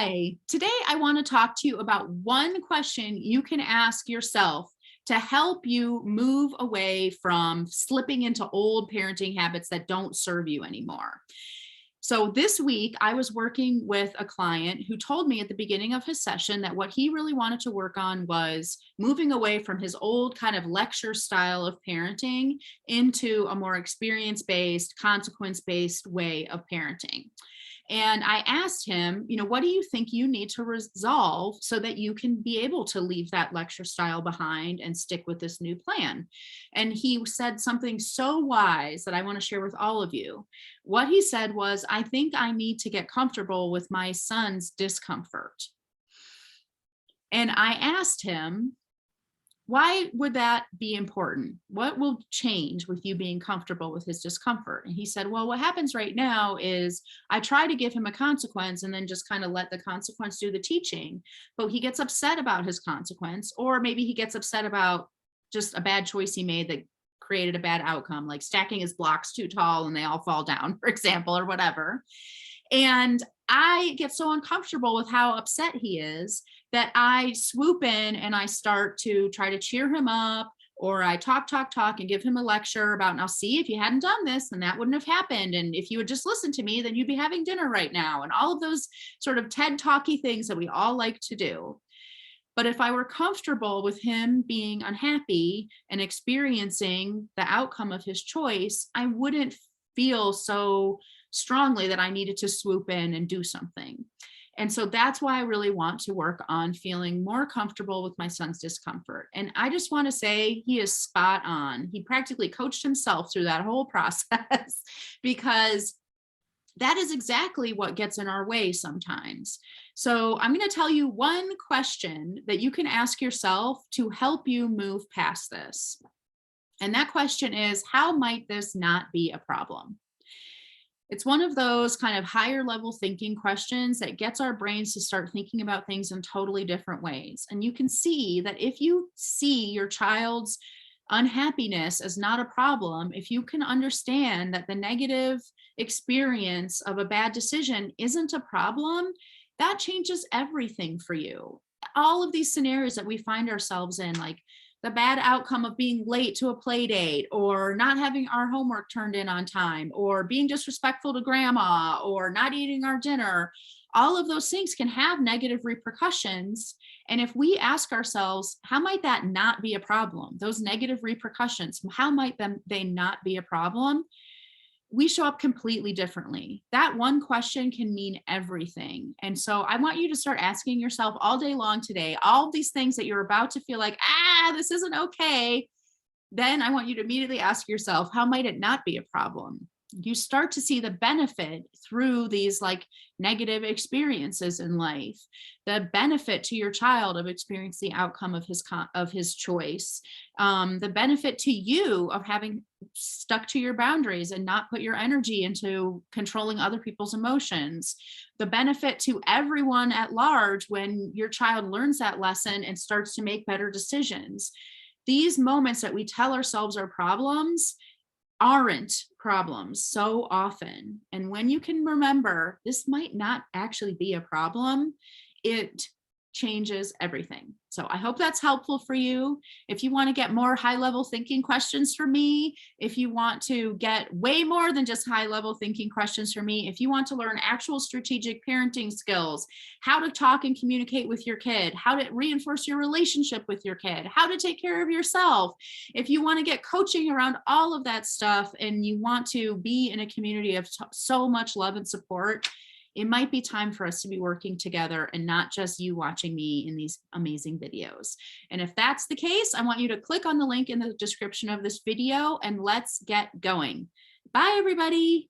Hi, today I want to talk to you about one question you can ask yourself to help you move away from slipping into old parenting habits that don't serve you anymore. So this week I was working with a client who told me at the beginning of his session that what he really wanted to work on was moving away from his old kind of lecture style of parenting into a more experience-based, consequence-based way of parenting. And I asked him, what do you think you need to resolve so that you can be able to leave that lecture style behind and stick with this new plan? And he said something so wise that I want to share with all of you. What he said was, I think I need to get comfortable with my son's discomfort. And I asked him, why would that be important? What will change with you being comfortable with his discomfort? And he said, well, what happens right now is I try to give him a consequence and then just kind of let the consequence do the teaching, but he gets upset about his consequence, or maybe he gets upset about just a bad choice he made that created a bad outcome, like stacking his blocks too tall and they all fall down, for example, or whatever. And I get so uncomfortable with how upset he is that I swoop in and I start to try to cheer him up, or I talk, and give him a lecture about, now see, if you hadn't done this, then that wouldn't have happened. And if you would just listen to me, then you'd be having dinner right now. And all of those sort of TED talky things that we all like to do. But if I were comfortable with him being unhappy and experiencing the outcome of his choice, I wouldn't feel so strongly that I needed to swoop in and do something. And so that's why I really want to work on feeling more comfortable with my son's discomfort. And I just want to say he is spot on. He practically coached himself through that whole process because that is exactly what gets in our way sometimes. So I'm going to tell you one question that you can ask yourself to help you move past this. And that question is, how might this not be a problem? It's one of those kind of higher level thinking questions that gets our brains to start thinking about things in totally different ways. And you can see that if you see your child's unhappiness as not a problem, if you can understand that the negative experience of a bad decision isn't a problem, that changes everything for you. All of these scenarios that we find ourselves in, like the bad outcome of being late to a play date, or not having our homework turned in on time, or being disrespectful to grandma, or not eating our dinner, all of those things can have negative repercussions. And if we ask ourselves, how might that not be a problem? Those negative repercussions, how might they not be a problem? We show up completely differently. That one question can mean everything. And so I want you to start asking yourself all day long today, all these things that you're about to feel like, this isn't okay. Then I want you to immediately ask yourself, how might it not be a problem? You start to see the benefit through these like negative experiences in life, the benefit to your child of experiencing the outcome of his choice, the benefit to you of having stuck to your boundaries and not put your energy into controlling other people's emotions, the benefit to everyone at large when your child learns that lesson and starts to make better decisions. These moments that we tell ourselves are problems aren't problems so often. And when you can remember this might not actually be a problem, it changes everything. So I hope that's helpful for you. If you want to get more high-level thinking questions from me, if you want to get way more than just high-level thinking questions from me, if you want to learn actual strategic parenting skills, how to talk and communicate with your kid, how to reinforce your relationship with your kid, how to take care of yourself, if you want to get coaching around all of that stuff and you want to be in a community of so much love and support, it might be time for us to be working together and not just you watching me in these amazing videos. And if that's the case, I want you to click on the link in the description of this video and let's get going. Bye, everybody.